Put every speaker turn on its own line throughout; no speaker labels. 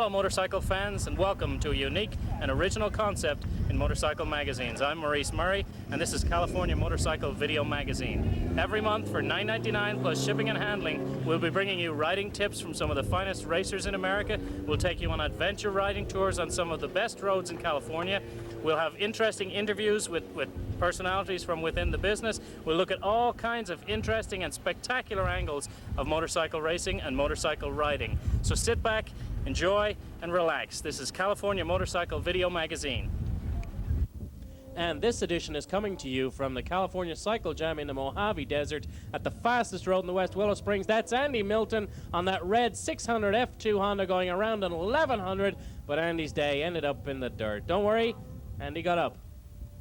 Hello motorcycle fans, and welcome to a unique and original concept in motorcycle magazines. I'm Maurice Murray and this is California Motorcycle Video Magazine. Every month for $9.99 plus shipping and handling, we'll be bringing you riding tips from some of the finest racers in America. We'll take you on adventure riding tours on some of the best roads in California. We'll have interesting interviews with personalities from within the business. We'll look at all kinds of interesting and spectacular angles of motorcycle racing and motorcycle riding. So sit back, enjoy, and relax. This is California Motorcycle Video Magazine.
And this edition is coming to you from the California Cycle Jam in the Mojave Desert at the fastest road in the West, Willow Springs. That's Andy Milton on that red 600 F2 Honda going around an 1100, but Andy's day ended up in the dirt. Don't worry, Andy got up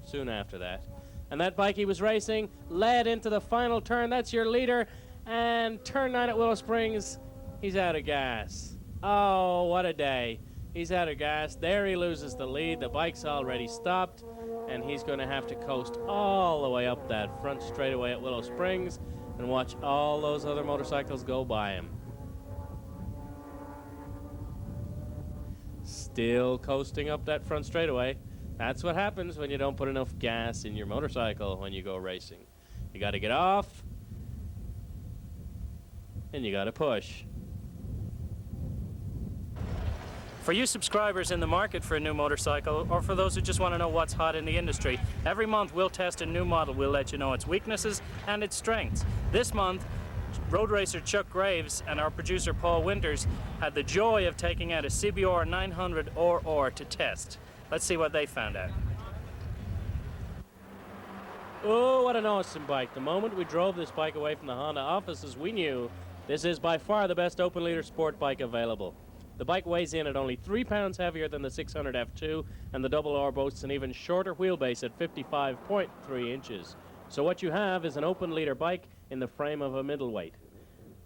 soon after that. And that bike he was racing led into the final turn. That's your leader. And turn 9 at Willow Springs, he's out of gas. Oh, what a day. He's out of gas. There he loses the lead. The bike's already stopped, and he's going to have to coast all the way up that front straightaway at Willow Springs and watch all those other motorcycles go by him. Still coasting up that front straightaway. That's what happens when you don't put enough gas in your motorcycle when you go racing. You got to get off, and you got to push.
For you subscribers in the market for a new motorcycle, or for those who just want to know what's hot in the industry, every month we'll test a new model. We'll let you know its weaknesses and its strengths. This month, road racer Chuck Graves and our producer Paul Winters had the joy of taking out a CBR 900 RR to test. Let's see what they found out.
Oh, what an awesome bike. The moment we drove this bike away from the Honda offices, we knew this is by far the best open leader sport bike available. The bike weighs in at only 3 pounds heavier than the 600 F2, and the Double R boasts an even shorter wheelbase at 55.3 inches. So what you have is an open leader bike in the frame of a middleweight.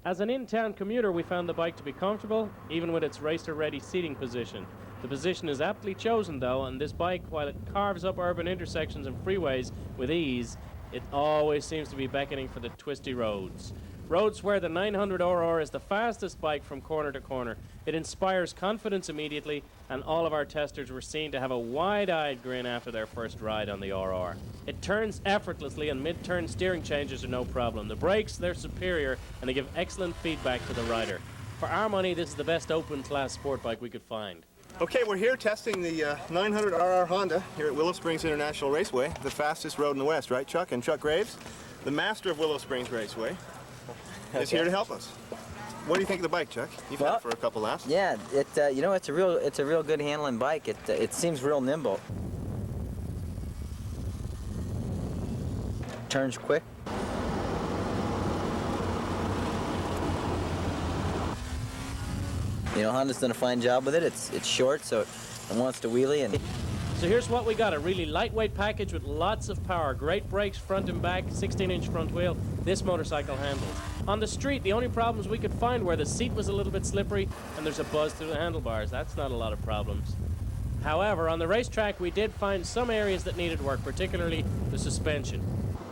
As an in-town commuter, we found the bike to be comfortable, even with its racer-ready seating position. The position is aptly chosen, though, and this bike, while it carves up urban intersections and freeways with ease, it always seems to be beckoning for the twisty roads. Roads where the 900 RR is the fastest bike from corner to corner. It inspires confidence immediately, and all of our testers were seen to have a wide-eyed grin after their first ride on the RR. It turns effortlessly, and mid-turn steering changes are no problem. The brakes, they're superior, and they give excellent feedback to the rider. For our money, this is the best open-class sport bike we could find.
Okay, we're here testing the 900 RR Honda here at Willow Springs International Raceway, the fastest road in the West, right, Chuck? And Chuck Graves, the master of Willow Springs Raceway, is here to help us. What do you think of the bike, Chuck? You've had it for a couple laps.
Yeah, you know, it's a real good handling bike. It seems real nimble. Turns quick. You know, Honda's done a fine job with it. It's short, so it wants to wheelie. And
so here's what we got, a really lightweight package with lots of power. Great brakes front and back, 16-inch front wheel. This motorcycle handles. On the street, the only problems we could find were the seat was a little bit slippery and there's a buzz through the handlebars. That's not a lot of problems. However, on the racetrack, we did find some areas that needed work, particularly the suspension.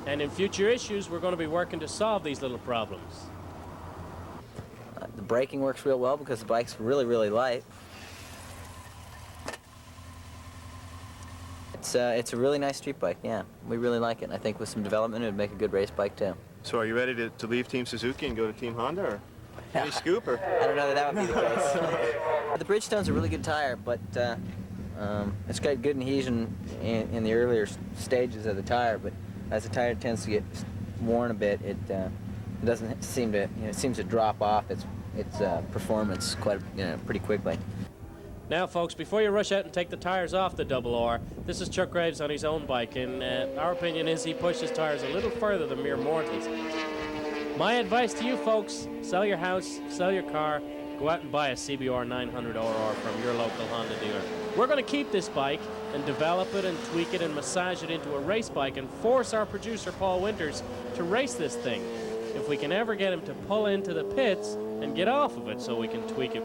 And in future issues, we're going to be working to solve these little problems.
The braking works real well because the bike's really, really light. It's a really nice street bike, yeah. We really like it, and I think with some development, it would make a good race bike, too.
So are you ready to leave Team Suzuki and go to Team Honda, or any scoop? Or?
I don't know that would be the case. The Bridgestone's a really good tire, but it's got good adhesion in the earlier stages of the tire, but as the tire tends to get worn a bit, it doesn't seem to, it seems to drop off its performance pretty quickly.
Now, folks, before you rush out and take the tires off the Double R, this is Chuck Graves on his own bike, and our opinion is he pushes tires a little further than mere mortals. My advice to you folks, sell your house, sell your car, go out and buy a CBR 900 RR from your local Honda dealer. We're going to keep this bike and develop it and tweak it and massage it into a race bike and force our producer, Paul Winters, to race this thing. If we can ever get him to pull into the pits and get off of it so we can tweak it.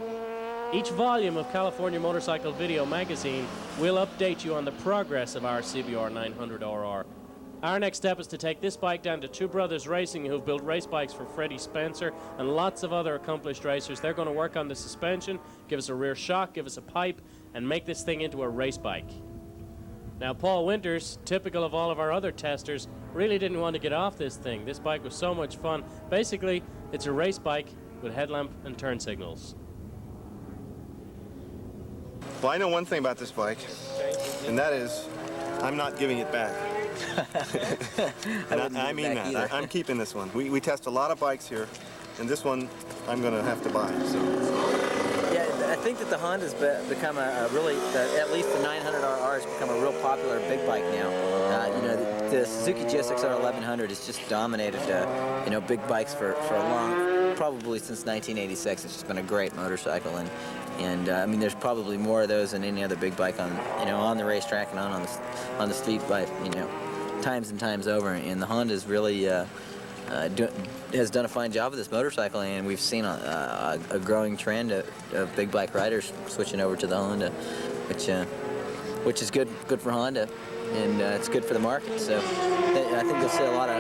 Each volume of California Motorcycle Video Magazine will update you on the progress of our CBR 900 RR. Our next step is to take this bike down to Two Brothers Racing, who've built race bikes for Freddie Spencer and lots of other accomplished racers. They're going to work on the suspension, give us a rear shock, give us a pipe, and make this thing into a race bike. Now, Paul Winters, typical of all of our other testers, really didn't want to get off this thing. This bike was so much fun. Basically, it's a race bike with headlamp and turn signals.
Well, I know one thing about this bike, and that is I'm not giving it back. And I mean that. I'm keeping this one. We test a lot of bikes here, and this one I'm going to have to buy. So.
Yeah, I think that the Honda's become a really, at least the 900RR has become a real popular big bike now. You know, the Suzuki GSX-R 1100 has just dominated, you know, big bikes for a long, probably since 1986. It's just been a great motorcycle, and I mean, there's probably more of those than any other big bike on, you know, on the racetrack and on the street bike, you know, times and times over. And the Honda's really has done a fine job with this motorcycle, and we've seen a growing trend of big bike riders switching over to the Honda, which is good for Honda, and it's good for the market. So I think you'll see a lot of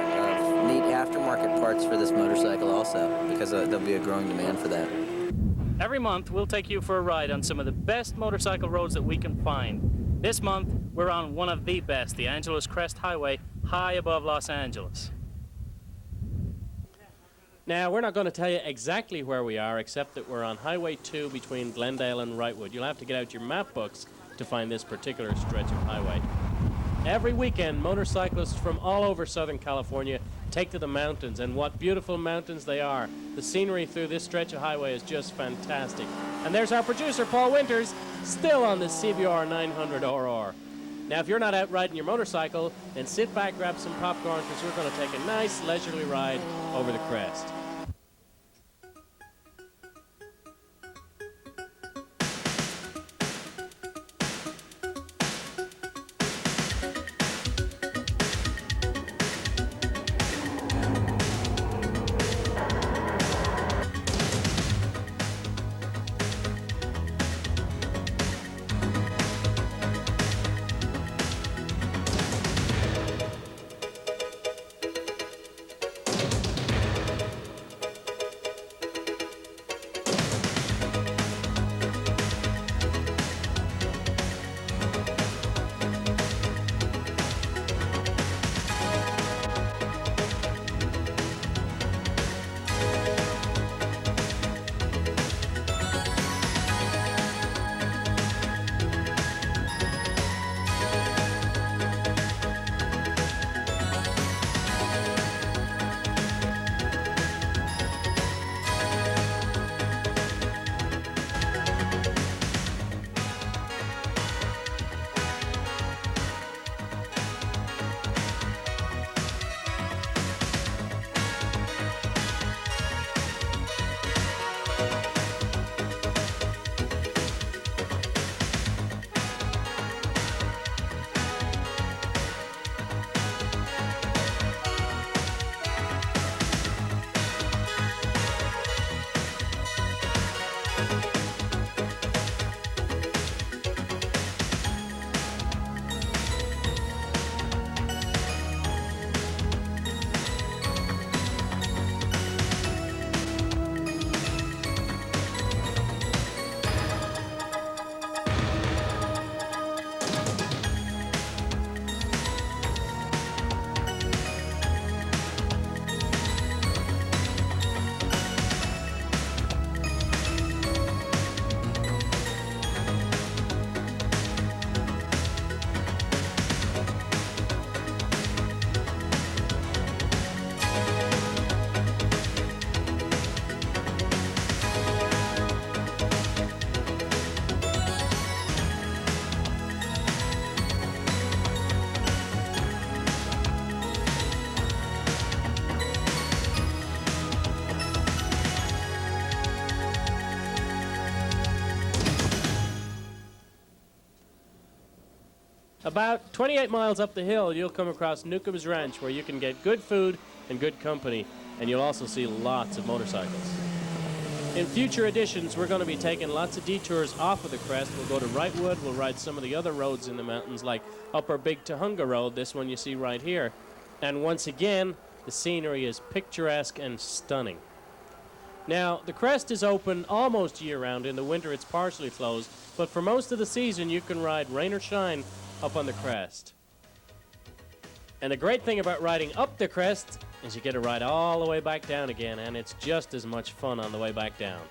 neat aftermarket parts for this motorcycle also, because there'll be a growing demand for that.
Every month, we'll take you for a ride on some of the best motorcycle roads that we can find. This month, we're on one of the best, the Angeles Crest Highway, high above Los Angeles.
Now, we're not going to tell you exactly where we are, except that we're on Highway 2 between Glendale and Wrightwood. You'll have to get out your map books to find this particular stretch of highway. Every weekend, motorcyclists from all over Southern California take to the mountains, and what beautiful mountains they are. The scenery through this stretch of highway is just fantastic. And there's our producer, Paul Winters, still on the CBR 900RR. Now, if you're not out riding your motorcycle, then sit back, grab some popcorn, because we're going to take a nice leisurely ride over the crest. About 28 miles up the hill, you'll come across Newcomb's Ranch, where you can get good food and good company, and you'll also see lots of motorcycles. In future editions, we're going to be taking lots of detours off of the crest. We'll go to Wrightwood, we'll ride some of the other roads in the mountains, like Upper Big Tahunga Road, this one you see right here. And once again, the scenery is picturesque and stunning. Now, the crest is open almost year-round. In the winter, it's partially closed, but for most of the season, you can ride rain or shine up on the crest. And the great thing about riding up the crest is you get to ride all the way back down again, and it's just as much fun on the way back down.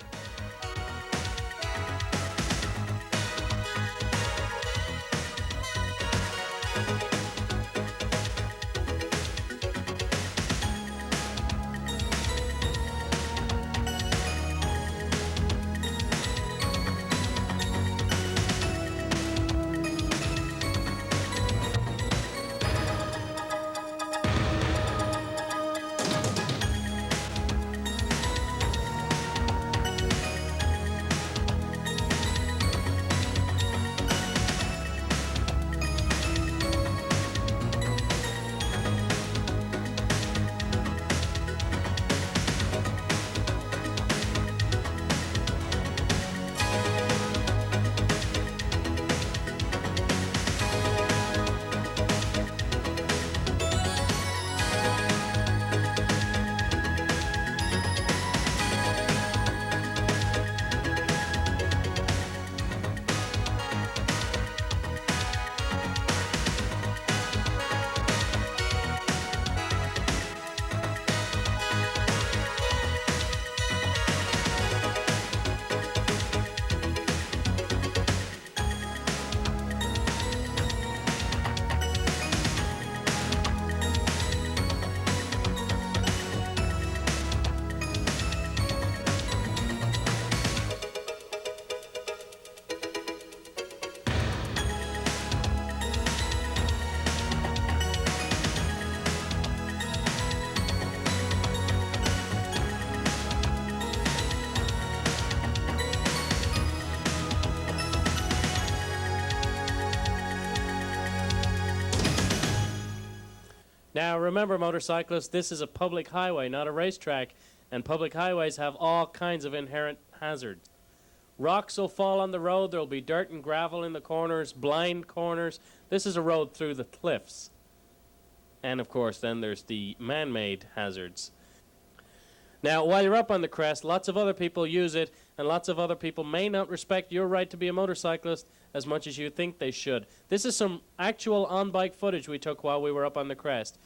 Now remember, motorcyclists, this is a public highway, not a racetrack, and public highways have all kinds of inherent hazards. Rocks will fall on the road, there will be dirt and gravel in the corners, blind corners. This is a road through the cliffs. And of course, then there's the man-made hazards. Now, while you're up on the crest, lots of other people use it, and lots of other people may not respect your right to be a motorcyclist as much as you think they should. This is some actual on-bike footage we took while we were up on the crest.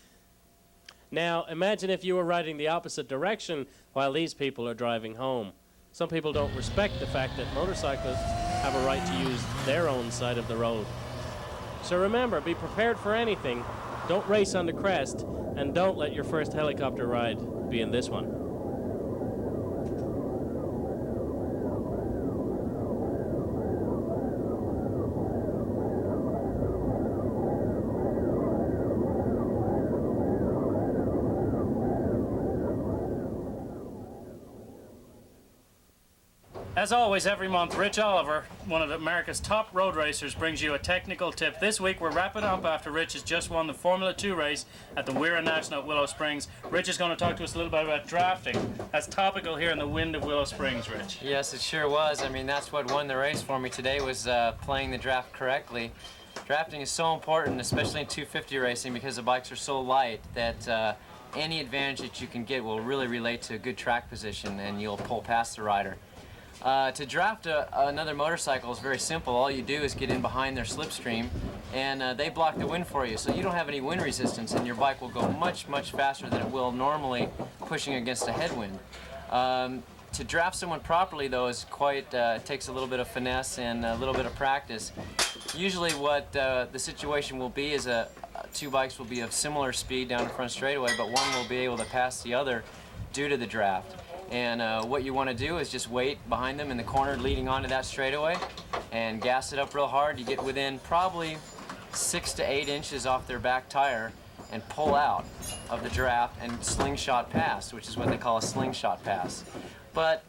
Now, imagine if you were riding the opposite direction while these people are driving home. Some people don't respect the fact that motorcyclists have a right to use their own side of the road. So remember, be prepared for anything. Don't race on the crest, and don't let your first helicopter ride be in this one.
As always, every month, Rich Oliver, one of America's top road racers, brings you a technical tip. This week, we're wrapping up after Rich has just won the Formula 2 race at the Wira National at Willow Springs. Rich is going to talk to us a little bit about drafting. That's topical here in the wind of Willow Springs, Rich.
Yes, it sure was. I mean, that's what won the race for me today, was playing the draft correctly. Drafting is so important, especially in 250 racing, because the bikes are so light that any advantage that you can get will really relate to a good track position, and you'll pull past the rider. To draft another motorcycle is very simple. All you do is get in behind their slipstream, and they block the wind for you, so you don't have any wind resistance, and your bike will go much, much faster than it will normally pushing against a headwind. To draft someone properly, though, is quite takes a little bit of finesse and a little bit of practice. Usually what the situation will be is two bikes will be of similar speed down the front straightaway, but one will be able to pass the other due to the draft. And what you want to do is just wait behind them in the corner leading onto that straightaway and gas it up real hard. You get within probably 6 to 8 inches off their back tire and pull out of the draft and slingshot pass, which is what they call a slingshot pass. But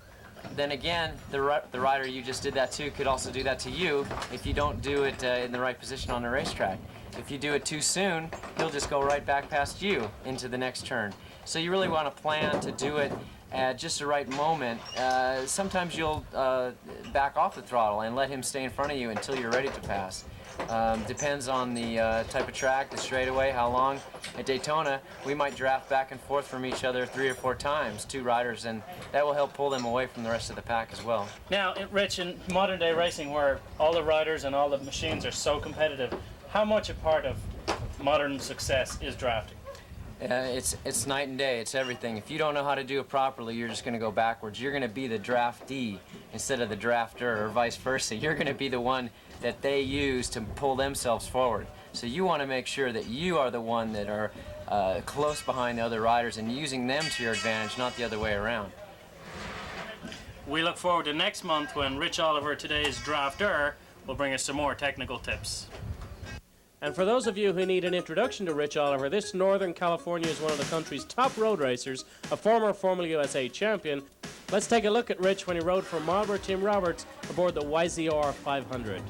then again, the rider you just did that to could also do that to you if you don't do it in the right position on the racetrack. If you do it too soon, he'll just go right back past you into the next turn. So you really want to plan to do it at just the right moment. Sometimes you'll back off the throttle and let him stay in front of you until you're ready to pass. Depends on the type of track, the straightaway, how long. At Daytona, we might draft back and forth from each other 3 or 4 times, 2 riders, and that will help pull them away from the rest of the pack as well.
Now, Rich, in modern day racing where all the riders and all the machines are so competitive, how much a part of modern success is drafting?
It's night and day. It's everything. If you don't know how to do it properly, you're just going to go backwards. You're going to be the draftee instead of the drafter, or vice versa. You're going to be the one that they use to pull themselves forward. So you want to make sure that you are the one that are close behind the other riders and using them to your advantage, not the other way around.
We look forward to next month when Rich Oliver, today's drafter, will bring us some more technical tips.
And for those of you who need an introduction to Rich Oliver, this Northern California is one of the country's top road racers, a former Formula USA champion. Let's take a look at Rich when he rode for Marlboro Tim Roberts aboard the YZR 500.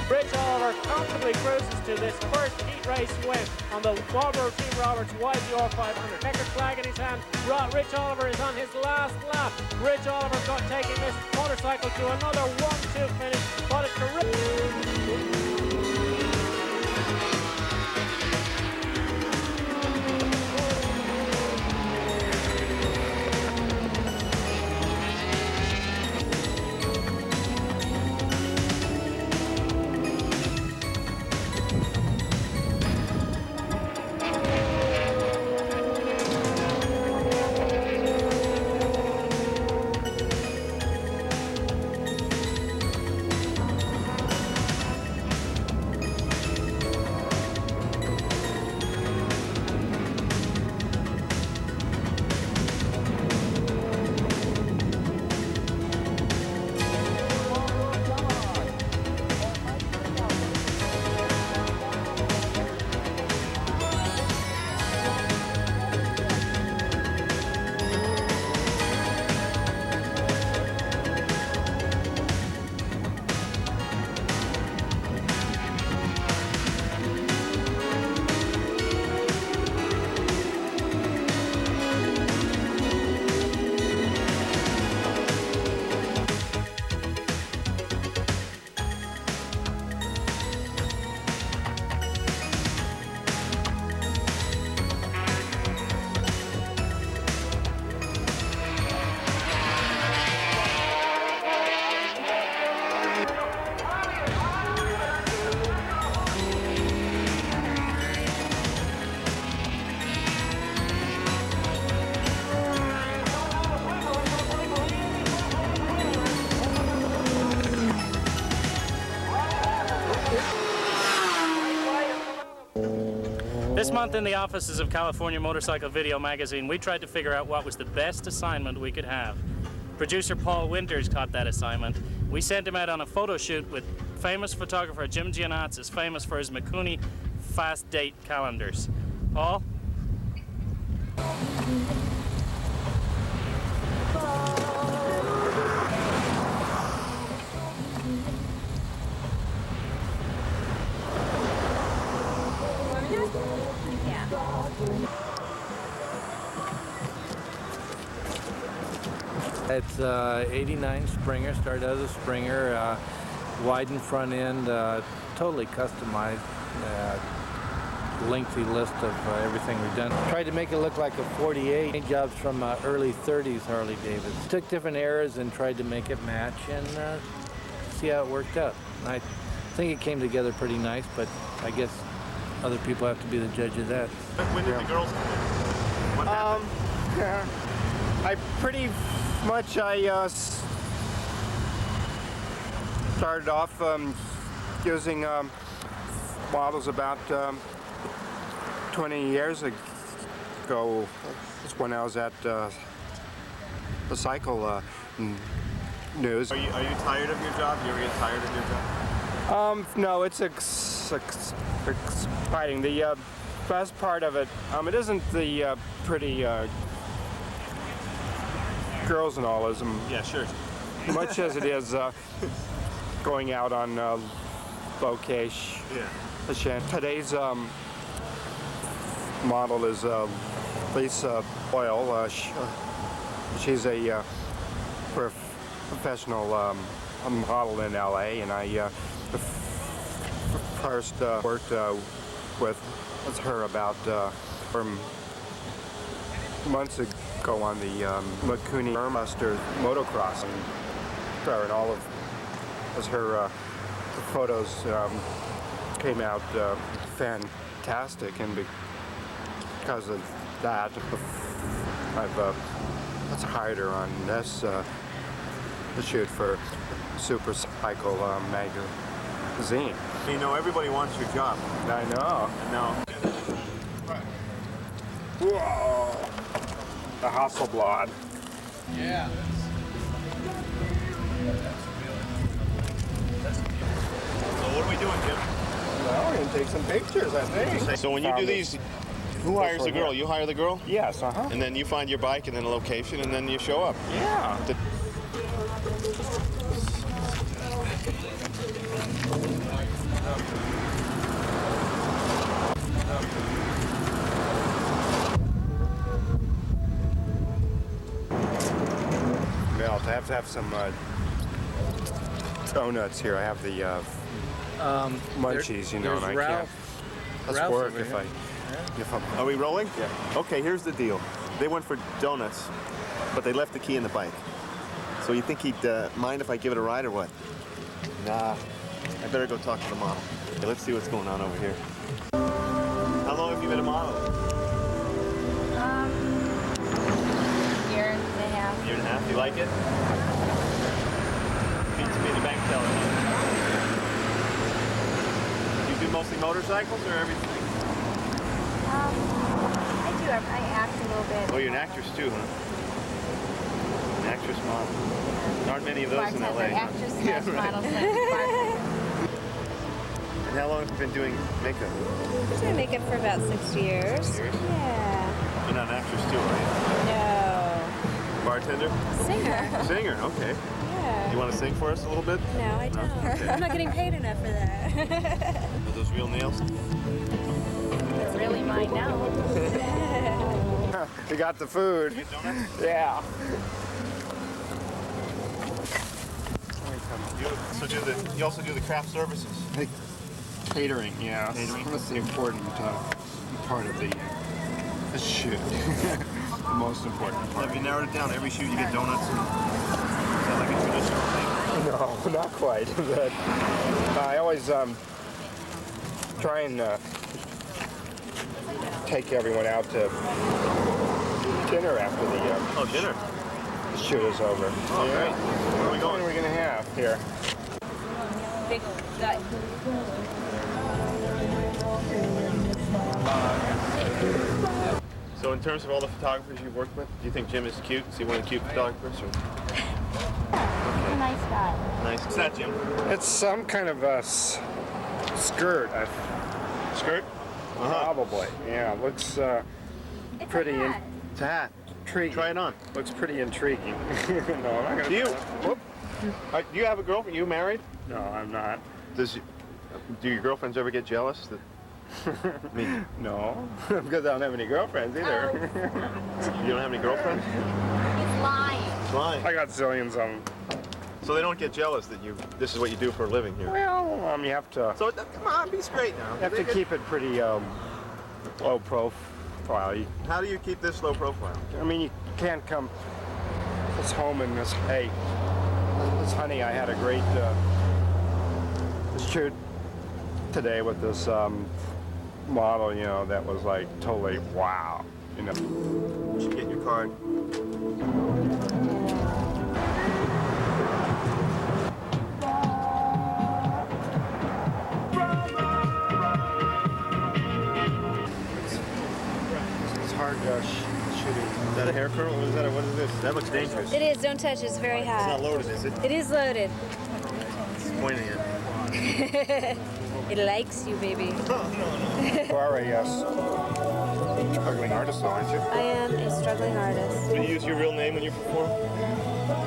Rich Oliver comfortably cruises to this first heat race win on the Marlboro Team Roberts YZR 500. Checkered flag in his hand. Rich Oliver is on his last lap. Rich Oliver taking this motorcycle to another 1-2 finish. But it's terrific.
This month in the offices of California Motorcycle Video Magazine, we tried to figure out what was the best assignment we could have. Producer Paul Winters caught that assignment. We sent him out on a photo shoot with famous photographer Jim Giannatzis, famous for his Mikuni fast date calendars. Paul?
It's 89 Springer, started as a Springer, widened front end, totally customized, lengthy list of everything we've done. Tried to make it look like a 48. Paint jobs from early 30s Harley Davidson. Took different eras and tried to make it match, and see how it worked out. I think it came together pretty nice, but I guess other people have to be the judge of that.
When did the girls come in? What happened?
I pretty much started off using models about 20 years ago. That's when I was at the Cycle News.
Are you tired of your job? You ever get tired of your job?
No, it's exciting. The best part of it, it isn't the pretty girls and all,
Yeah, sure.
much as it is going out on location.
Yeah.
Today's model is Lisa Boyle. She's a professional model in LA, and I first worked with her about months ago on the Makuni Muster motocross, and all of her photos came out fantastic, and because of that, I've hired her on this shoot for Super Cycle magazine.
You know, everybody wants your job.
I know.
No.
Whoa! The Hasselblad.
Yeah. So what are we doing, Jim?
Well, we're gonna take some pictures, I think.
So when you do these, who hires the girl? You hire the girl?
Yes,
And then you find your bike and then a location and then you show up.
Yeah. I'll have to have some donuts here. I have the munchies, you know, and I can't. Let's work if I'm.
Are we rolling? Yeah. Okay, here's the deal. They went for donuts, but they left the key in the bike. So you think he'd mind if I give it a ride or what? Nah. I better go talk to the model. Okay, let's see what's going on over here. How long have you been a model?
Year and a half.
Year and a half. You like it? Beats me the bank teller. You do mostly motorcycles or everything?
I do. I act a little bit.
Oh, you're an actress too, huh? An actress model. There aren't many of those in LA.
Bartender,
Huh?
actress
Yeah,
slash
right.
model slash bartender.
And how long have you been doing makeup?
I've been doing makeup for about 6 years.
6 years?
Yeah.
You're not an actress too, are you?
No.
Bartender?
Singer.
Singer, okay.
Yeah.
You want to sing for us a little bit?
No, I don't.
Okay.
I'm not getting paid enough for that.
Are those real nails?
It's really mine now.
We got the food. Yeah.
You also do the craft services.
Catering, yeah.
Catering.
That's the important part of the shoot. The most important part.
Have you narrowed it down? Every shoot you get donuts and... Is that like a traditional thing?
No, not quite. But I always try and take everyone out to dinner after
Oh, dinner.
the shoot is over.
Oh, great. Where are we
What
going?
are we gonna have here?
Big gut.
So in terms of all the photographers you've worked with, do you think Jim is cute? Is he one of the cute photographers? Or?
He's a nice guy.
Nice. What's that, Jim?
It's some kind of a skirt.
Skirt?
Probably. Yeah, looks
It's
pretty
a hat.
It's a hat.
intriguing.
Try it on.
Looks pretty intriguing. No, I'm not gonna.
Do you? Whoop. Do you have a girlfriend? You married?
No, I'm not.
Do your girlfriends ever get jealous? That,
No, because I don't have any girlfriends either.
you don't have any girlfriends?
He's lying.
It's lying.
I got zillions of them.
So they don't get jealous that this is what you do for a living here.
Well, you have to.
So come on, be straight now.
You have to keep it pretty low profile.
How do you keep this low profile?
I mean, you can't come this home and this, hey, honey, I had a great shoot today with this model, you know, that was like totally wow, you know.
You should get your card.
It's hard shooting.
Is that a hair curl? What is that? What is this? That looks dangerous.
It is. Don't touch. It's very
It's
hot.
not loaded, is it?
It is loaded.
It's pointing it.
It likes you, baby.
You are a struggling artist, though, aren't you?
I am a struggling artist.
Do you use your real name when you perform?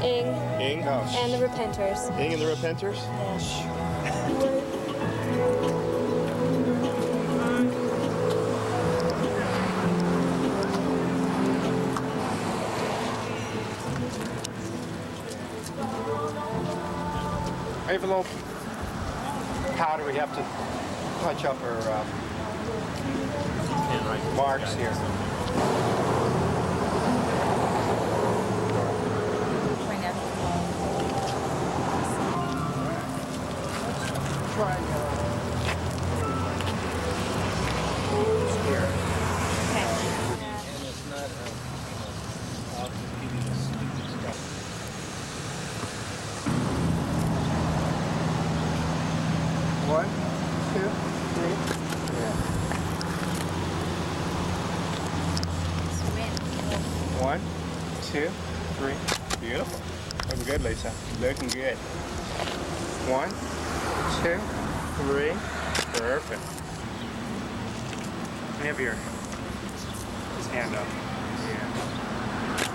Ing
Ing?
and the Repenters.
Ing and the Repenters?
I have a little powder we have to punch up our marks here. One, two, three. One, two, three. Beautiful. Looking good, Lisa. Looking good. One, two, three. Perfect. Have your hand up. Yeah.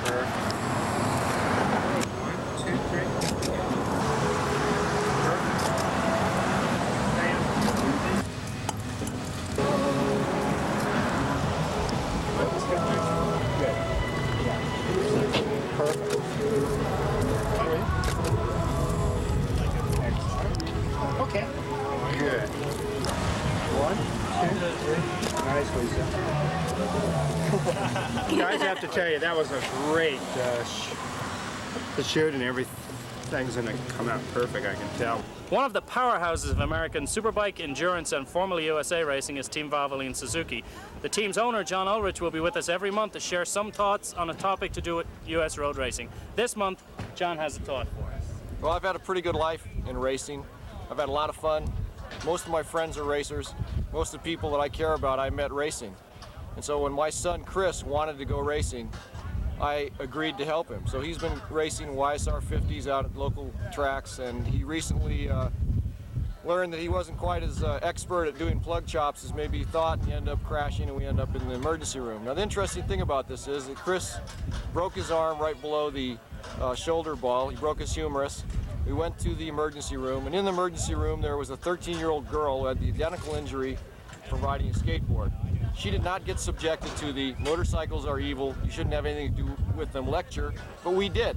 Perfect. One, two, three. Perfect. Okay. Good. One, two, three. Nice, Lisa. Guys, I have to tell you, that was a great shoot, and everything's going to come out perfect, I can tell.
One of the powerhouses of American superbike, endurance, and Formula USA racing is Team Valvoline Suzuki. The team's owner, John Ulrich, will be with us every month to share some thoughts on a topic to do with US road racing. This month, John has a thought for us.
Well, I've had a pretty good life in racing. I've had a lot of fun. Most of my friends are racers. Most of the people that I care about, I met racing. And so when my son Chris wanted to go racing, I agreed to help him. So he's been racing YSR 50s out at local tracks, and he recently learned that he wasn't quite as expert at doing plug chops as maybe he thought, and he ended up crashing, and we ended up in the emergency room. Now the interesting thing about this is that Chris broke his arm right below the shoulder ball. He broke his humerus. We went to the emergency room, and in the emergency room there was a 13-year-old girl who had the identical injury from riding a skateboard. She did not get subjected to the motorcycles are evil, you shouldn't have anything to do with them lecture, but we did.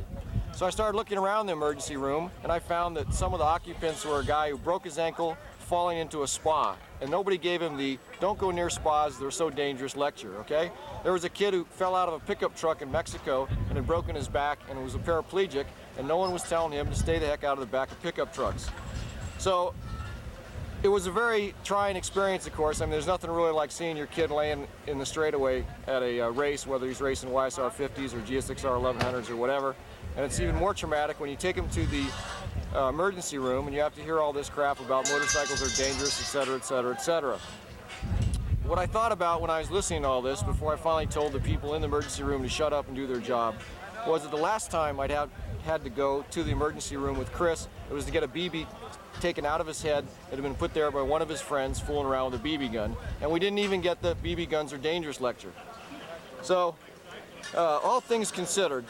So I started looking around the emergency room, and I found that some of the occupants were a guy who broke his ankle falling into a spa, and nobody gave him the don't go near spas, they're so dangerous lecture, okay? There was a kid who fell out of a pickup truck in Mexico and had broken his back and was a paraplegic, and no one was telling him to stay the heck out of the back of pickup trucks. So it was a very trying experience, of course. I mean, there's nothing really like seeing your kid laying in the straightaway at a race, whether he's racing YSR 50s or GSXR 1100s or whatever. And it's even more traumatic when you take him to the emergency room and you have to hear all this crap about motorcycles are dangerous, et cetera, et cetera, et cetera. What I thought about when I was listening to all this before I finally told the people in the emergency room to shut up and do their job was that the last time I'd had to go to the emergency room with Chris, it was to get a BB taken out of his head that had been put there by one of his friends fooling around with a BB gun, and we didn't even get the BB guns are dangerous lecture. So, all things considered,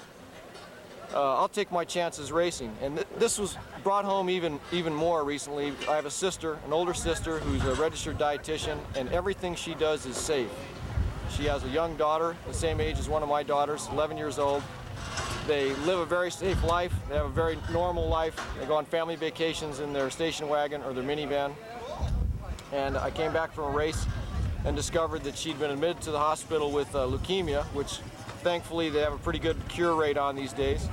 I'll take my chances racing, and this was brought home even more recently. I have a sister, an older sister, who's a registered dietitian, and everything she does is safe. She has a young daughter, the same age as one of my daughters, 11 years old. They live a very safe life. They have a very normal life. They go on family vacations in their station wagon or their minivan. And I came back from a race and discovered that she'd been admitted to the hospital with leukemia, which thankfully they have a pretty good cure rate on these days.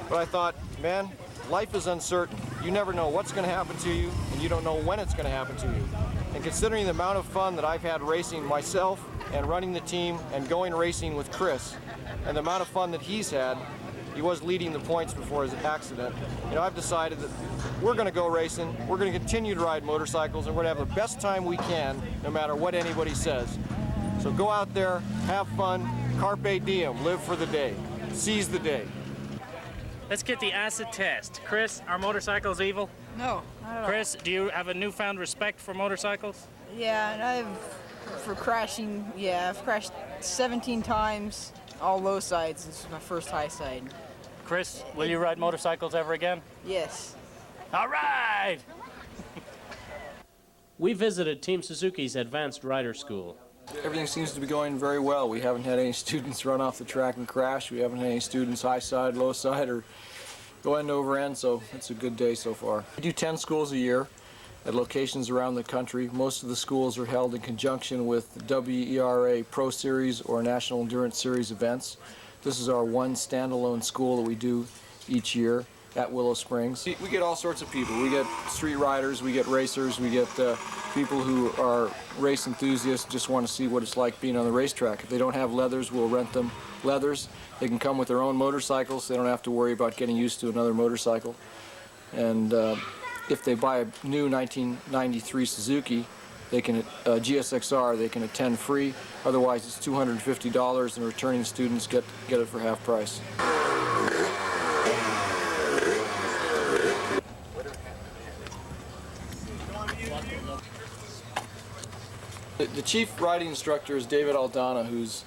But I thought, man, life is uncertain. you never know what's going to happen to you, and you don't know when it's going to happen to you. And considering the amount of fun that I've had racing myself and running the team and going racing with Chris, and the amount of fun that he's had, he was leading the points before his accident. You know, I've decided that we're going to go racing, we're going to continue to ride motorcycles, and we're going to have the best time we can, no matter what anybody says. So go out there, have fun, carpe diem, live for the day, seize the day.
Let's get the acid test. Chris, are motorcycles evil?
No, not at all.
Chris, do you have a newfound respect for motorcycles?
Yeah, and for crashing, yeah, I've crashed 17 times, all low sides. This is my first high side.
Chris, will you ride motorcycles ever again?
Yes.
All right!
We visited Team Suzuki's Advanced Rider School.
Everything seems to be going very well. We haven't had any students run off the track and crash. We haven't had any students high side, low side, or go end over end, so it's a good day so far. We do 10 schools a year at locations around the country. Most of the schools are held in conjunction with WERA Pro Series or National Endurance Series events. This is our one standalone school that we do each year at Willow Springs. We get all sorts of people. We get street riders, we get racers, we get people who are race enthusiasts, just want to see what it's like being on the racetrack. If they don't have leathers, we'll rent them leathers. They can come with their own motorcycles. They don't have to worry about getting used to another motorcycle. And if they buy a new 1993 Suzuki, they can GSXR, they can attend free. Otherwise, it's $250, and returning students get it for half price. The chief riding instructor is David Aldana, who's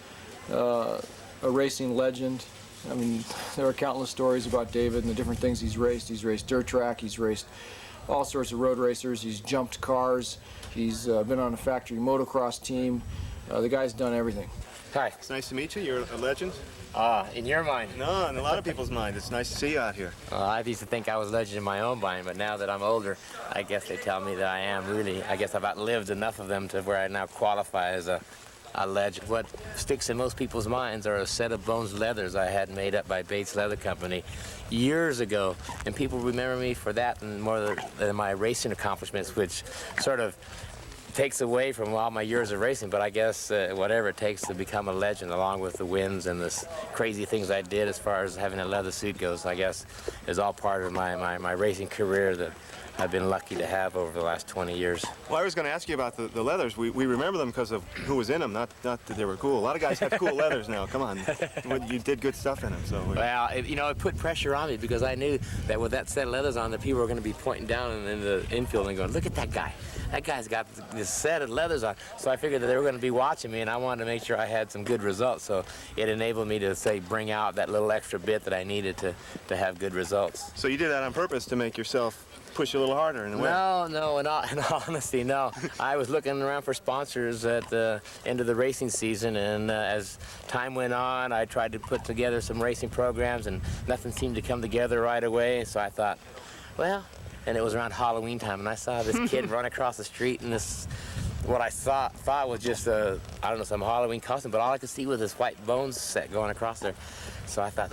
a racing legend. I mean, there are countless stories about David and the different things he's raced. He's raced dirt track, he's raced all sorts of road racers, he's jumped cars, he's been on a factory motocross team. The guy's done everything.
Hi.
It's nice to meet you. You're a legend.
In your mind?
No, in a lot of people's mind. It's nice to see you out here.
I used to think I was a legend in my own mind, but now that I'm older, I guess they tell me that I am really. I guess I've outlived enough of them to where I now qualify as a legend. What sticks in most people's minds are a set of Bones leathers I had made up by Bates Leather Company years ago, and people remember me for that and more than my racing accomplishments, which sort of takes away from all my years of racing, but I guess whatever it takes to become a legend, along with the wins and the crazy things I did as far as having a leather suit goes, I guess is all part of my racing career that I've been lucky to have over the last 20 years.
Well, I was going to ask you about the leathers. We remember them because of who was in them, not that they were cool. A lot of guys have cool leathers now. Come on. You did good stuff in them. So.
Well, it put pressure on me because I knew that with that set of leathers on, the people were going to be pointing down in the infield and going, look at that guy. That guy's got this set of leathers on. So I figured that they were going to be watching me, and I wanted to make sure I had some good results. So it enabled me to, say, bring out that little extra bit that I needed to have good results.
So you did that on purpose to make yourself push a little harder in a way?
No, in all honesty, no. I was looking around for sponsors at the end of the racing season, and as time went on, I tried to put together some racing programs, and nothing seemed to come together right away. So I thought, well, and it was around Halloween time, and I saw this kid run across the street, and what I thought was just I don't know, some Halloween costume, but all I could see was this white Bones set going across there. So I thought,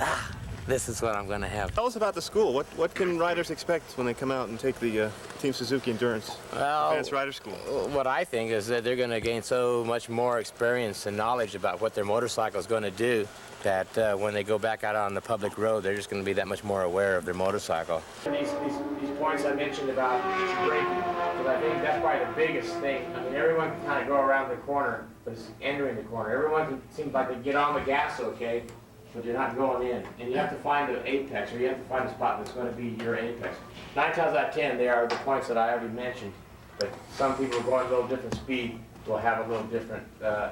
this is what I'm going to have.
Tell us about the school. What can riders expect when they come out and take the Team Suzuki Endurance Advanced Rider School?
What I think is that they're going to gain so much more experience and knowledge about what their motorcycle is going to do that when they go back out on the public road, they're just going to be that much more aware of their motorcycle.
These points I mentioned about braking, because I think that's probably the biggest thing. I mean, everyone can kind of go around the corner, but it's entering the corner. Everyone seems like they get on the gas okay, but you're not going in. And you have to find the apex, or you have to find a spot that's going to be your apex. 9 times out of 10, they are the points that I already mentioned. But some people going a little different speed will have a little different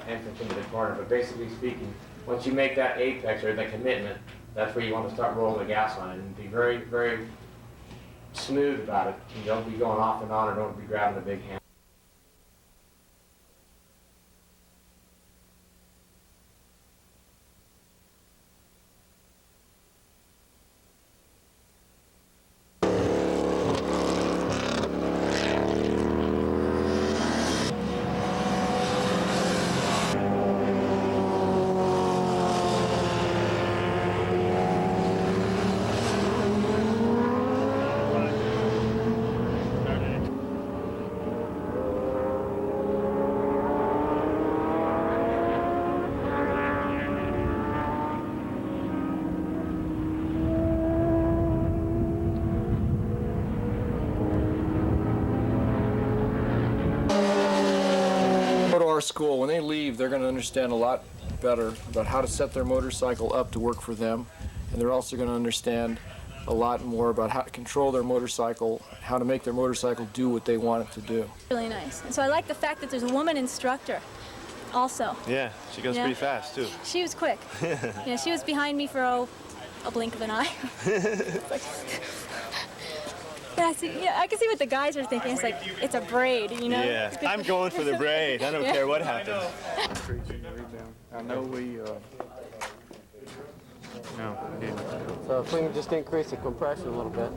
entrance into the corner. But basically speaking, once you make that apex, or the commitment, that's where you want to start rolling the gas on it and be very, very smooth about it. You don't be going off and on, or don't be grabbing the big hand.
our school, when they leave, they're going to understand a lot better about how to set their motorcycle up to work for them. And they're also going to understand a lot more about how to control their motorcycle, how to make their motorcycle do what they want it to do.
Really nice. And so I like the fact that there's a woman instructor also.
Yeah, she goes pretty fast too.
She was quick. Yeah, she was behind me for a blink of an eye. Yeah, I can see what the guys are thinking. It's like, it's a braid, you know?
Yeah, I'm going for the braid. I don't care what happens.
I know we.
So if we can just increase the compression a little bit,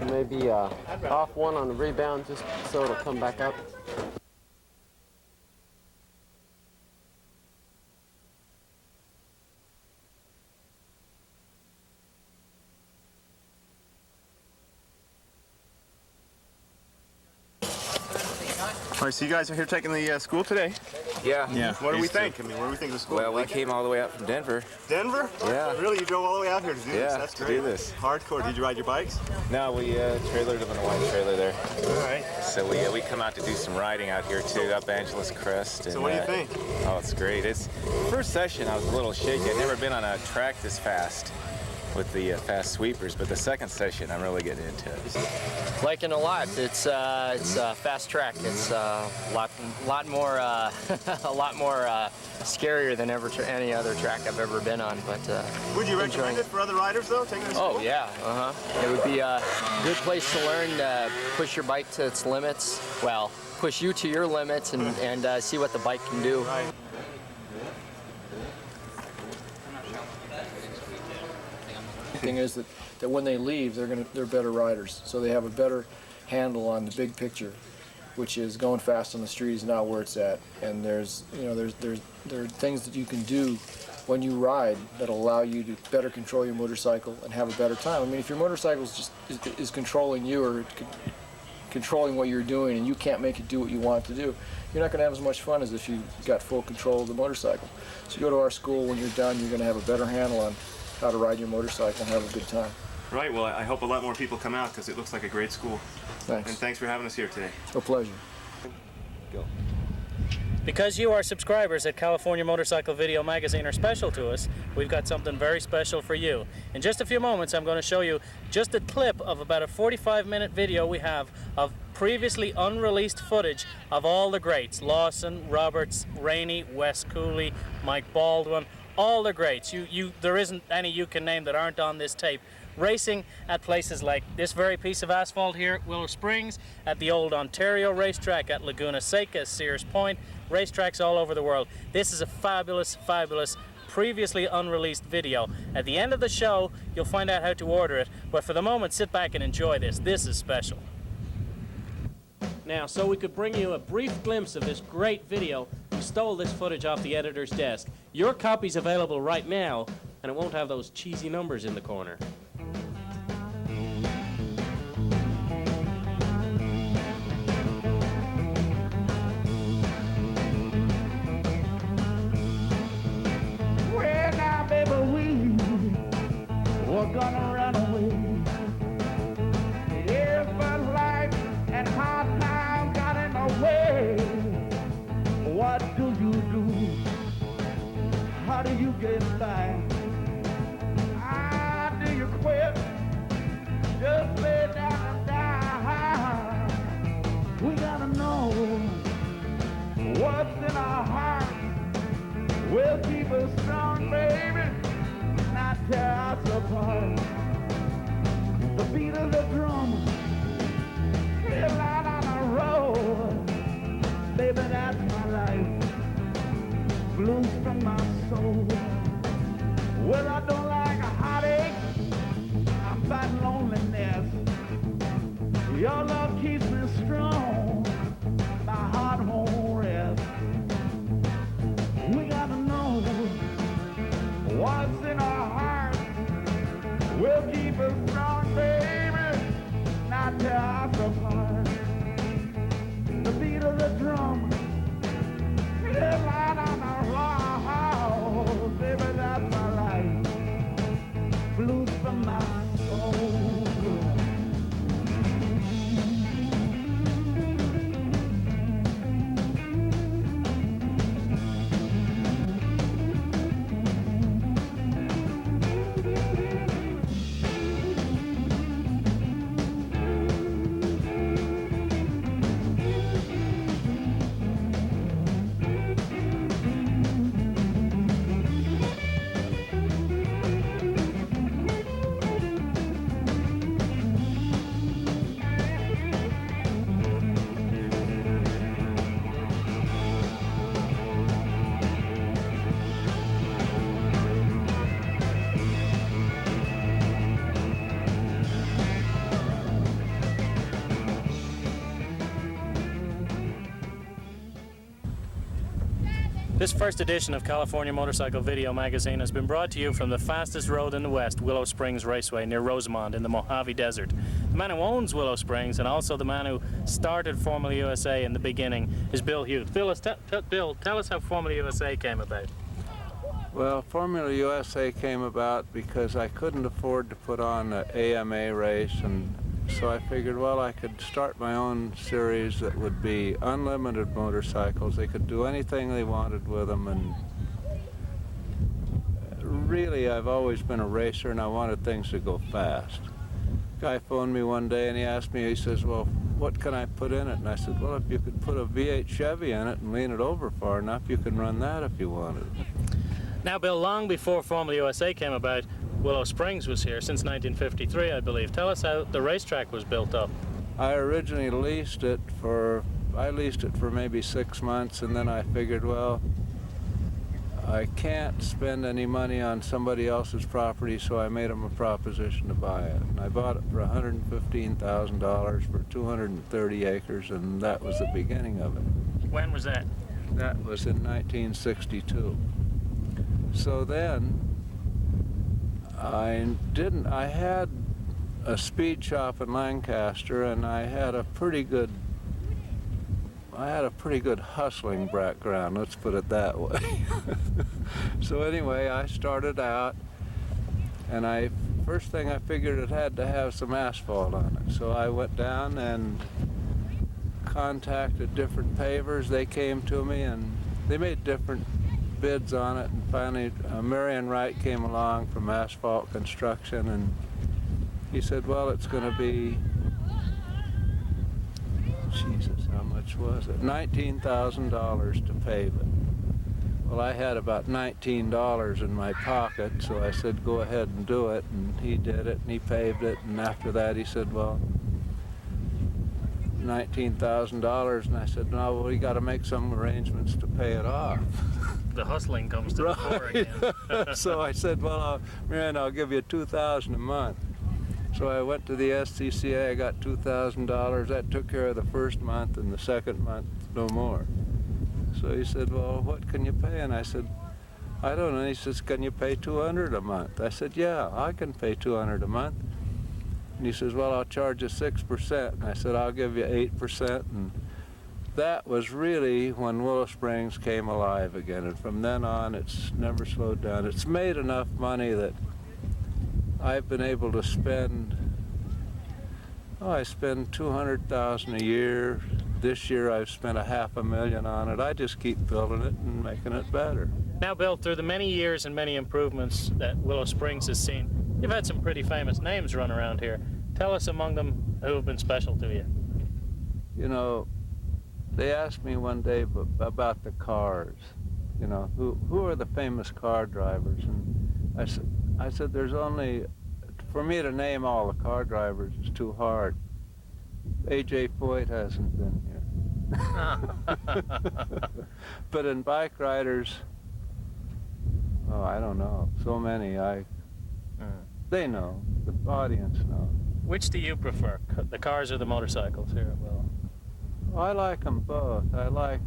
maybe off one on the rebound, just so it'll come back up.
All right, so you guys are here taking the school today?
Yeah.
What do we think? I mean, what do we think of the school?
Well, we came all the way out from Denver.
Denver?
Yeah.
Really? You drove all the way out here to do this?
Yeah,
That's
to
great.
do this.
Hardcore. Did you ride your bikes?
No, we trailered them in a white trailer there.
All right.
So we come out to do some riding out here too, up Angeles Crest. And,
So what do you think?
Oh, it's great. It's first session. I was a little shaky. I'd never been on a track this fast with the fast sweepers, but the second session I'm really getting into it.
Liking a lot. It's a fast track. It's a lot more scarier than any other track I've ever been on. But
would you recommend it for other riders though? Taking this school?
Oh yeah. It would be a good place to learn to push your bike to its limits. Well, push you to your limits and see what the bike can do.
Right.
Thing is that when they leave, they're better riders, so they have a better handle on the big picture, which is going fast on the street is not where it's at. And there are things that you can do when you ride that'll allow you to better control your motorcycle and have a better time. I mean, if your motorcycle is controlling you or controlling what you're doing and you can't make it do what you want it to do, you're not going to have as much fun as if you got full control of the motorcycle. So you go to our school, when you're done, you're going to have a better handle on how to ride your motorcycle and have a good time.
Right, well, I hope a lot more people come out because it looks like a great school.
Thanks.
And thanks for having us here today.
A pleasure.
Go.
Because you, our subscribers at California Motorcycle Video Magazine, are special to us, we've got something very special for you. In just a few moments, I'm going to show you just a clip of about a 45-minute video we have of previously unreleased footage of all the greats: Lawson, Roberts, Rainey, Wes Cooley, Mike Baldwin, all the greats. There isn't any you can name that aren't on this tape. Racing at places like this very piece of asphalt here at Willow Springs, at the old Ontario racetrack, at Laguna Seca, Sears Point, racetracks all over the world. This is a fabulous, fabulous, previously unreleased video. At the end of the show, you'll find out how to order it, but for the moment, sit back and enjoy this. This is special.
Now, so we could bring you a brief glimpse of this great video, we stole this footage off the editor's desk. Your copy's available right now, and it won't have those cheesy numbers in the corner.
Well, now, baby, we're gonna run away. If life and hard times got in the way, what do you do? How do you get by? Do you quit? Just lay down and die. We gotta know what's in our heart. We'll keep us strong, baby, not tear us apart. The beat of the drum, still out on the road. Baby, that's my life. Blues from my soul. Well, I don't like a heartache. I'm fighting loneliness. Your love keeps me strong. My heart won't rest. We gotta know what's in our heart. We'll keep us strong, baby, not tear us apart. The beat of the drum, still light on the road. Baby, that's my life. Blues from my soul.
This first edition of California Motorcycle Video Magazine has been brought to you from the fastest road in the West, Willow Springs Raceway near Rosamond in the Mojave Desert. The man who owns Willow Springs and also the man who started Formula USA in the beginning is Bill Hughes. Bill, tell us how Formula USA came about.
Well, Formula USA came about because I couldn't afford to put on an AMA race, and so I figured, well, I could start my own series that would be unlimited motorcycles. They could do anything they wanted with them, and really, I've always been a racer, and I wanted things to go fast. Guy phoned me one day, and he asked me, he says, well, what can I put in it? And I said, well, if you could put a V8 Chevy in it and lean it over far enough, you can run that if you wanted.
Now, Bill, long before Formula USA came about, Willow Springs was here since 1953, I believe. Tell us how the racetrack was built up.
I originally leased it for maybe 6 months, and then I figured, well, I can't spend any money on somebody else's property, so I made them a proposition to buy it. And I bought it for $115,000 for 230 acres, and that was the beginning of it.
When was that?
That was in 1962. So then, I had a speed shop in Lancaster, and I had a pretty good hustling background, let's put it that way. So anyway, I started out, and first thing I figured it had to have some asphalt on it. So I went down and contacted different pavers. They came to me, and they made different bids on it, and finally Marion Wright came along from Asphalt Construction, and he said, well, it's going to be, Jesus, how much was it? $19,000 to pave it. Well, I had about $19 in my pocket, so I said, go ahead and do it, and he did it, and he paved it, and after that he said, well, $19,000, and I said, no, well, we got to make some arrangements to pay it off.
The hustling comes to the fore again.
So I said, well, man, I'll give you $2,000 a month. So I went to the SCCA, I got $2,000. That took care of the first month, and the second month, no more. So he said, well, what can you pay? And I said, I don't know. And he says, can you pay $200 a month? I said, yeah, I can pay $200 a month. And he says, well, I'll charge you 6%. And I said, I'll give you 8%. And that was really when Willow Springs came alive again. And from then on, it's never slowed down. It's made enough money that I've been able to spend, I spend $200,000 a year. This year I've spent $500,000 on it. I just keep building it and making it better.
Now, Bill, through the many years and many improvements that Willow Springs has seen, you've had some pretty famous names run around here. Tell us among them who have been special to you.
You know, they asked me one day about the cars. You know, who are the famous car drivers? And I said, there's only, for me to name all the car drivers is too hard. A.J. Foyt hasn't been here. But in bike riders, oh, I don't know, so many. They know, the audience knows.
Which do you prefer, the cars or the motorcycles here at Willow?
I like them both. I like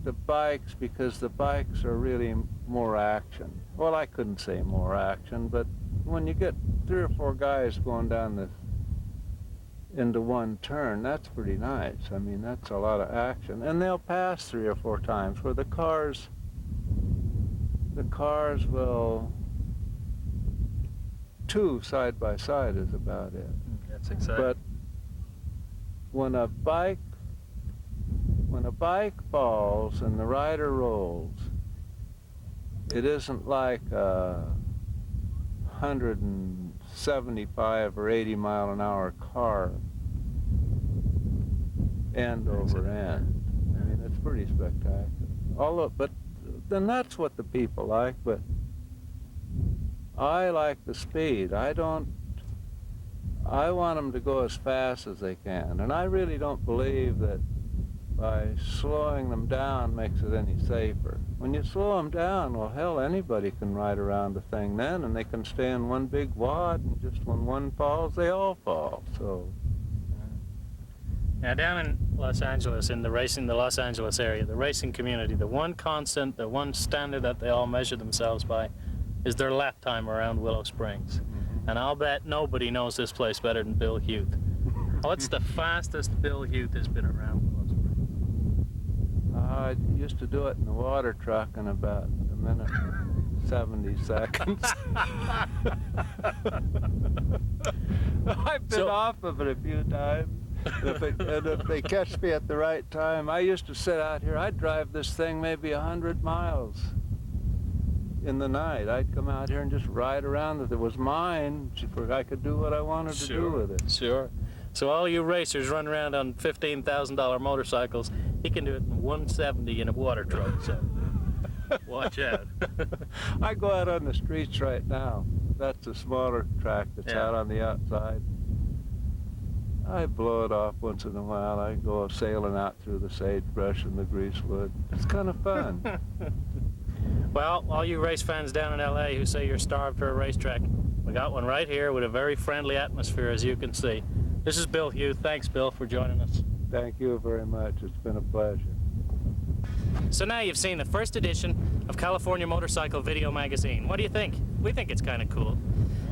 the bikes because the bikes are really more action. Well, I couldn't say more action, but when you get 3 or 4 guys going down into one turn, that's pretty nice. I mean, that's a lot of action. And they'll pass 3 or 4 times, where the cars will, 2 side by side is about it.
That's exciting.
But when a bike falls and the rider rolls, it isn't like a 175 or 80 mile an hour car end over end. I mean, it's pretty spectacular. But then that's what the people like, but I like the speed. I want them to go as fast as they can, and I really don't believe that by slowing them down makes it any safer. When you slow them down, well, hell, anybody can ride around the thing then, and they can stay in one big wad, and just when one falls, they all fall. So
Now down in Los Angeles, in the Los Angeles area, the racing community, the one constant, the one standard that they all measure themselves by is their lap time around Willow Springs. And I'll bet nobody knows this place better than Bill Huth. What's the fastest Bill Huth has been around Willow Springs?
I used to do it in the water truck in about a minute and 70 seconds. I've been off of it a few times. And if they catch me at the right time, I used to sit out here, I'd drive this thing maybe 100 miles in the night. I'd come out here and just ride around it. It was mine. I could do what I wanted to do with it.
Sure. So all you racers run around on $15,000 motorcycles, he can do it in 170 in a water truck, so watch out.
I go out on the streets right now. That's a smaller track that's out on the outside. I blow it off once in a while. I go sailing out through the sagebrush and the greasewood. It's kind of fun.
Well, all you race fans down in LA who say you're starved for a racetrack, we got one right here with a very friendly atmosphere, as you can see. This is Bill Huth. Thanks, Bill, for joining us.
Thank you very much. It's been a pleasure.
So now you've seen the first edition of California Motorcycle Video Magazine. What do you think? We think it's kind of cool.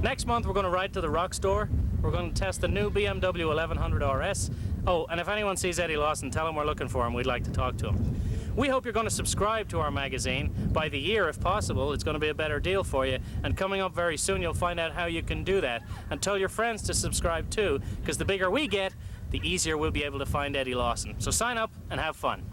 Next month, we're going to ride to the Rock Store. We're going to test the new BMW 1100 RS. Oh, and if anyone sees Eddie Lawson, tell him we're looking for him. We'd like to talk to him. We hope you're going to subscribe to our magazine by the year, if possible. It's going to be a better deal for you. And coming up very soon, you'll find out how you can do that. And tell your friends to subscribe too, because the bigger we get, the easier we'll be able to find Eddie Lawson. So sign up and have fun.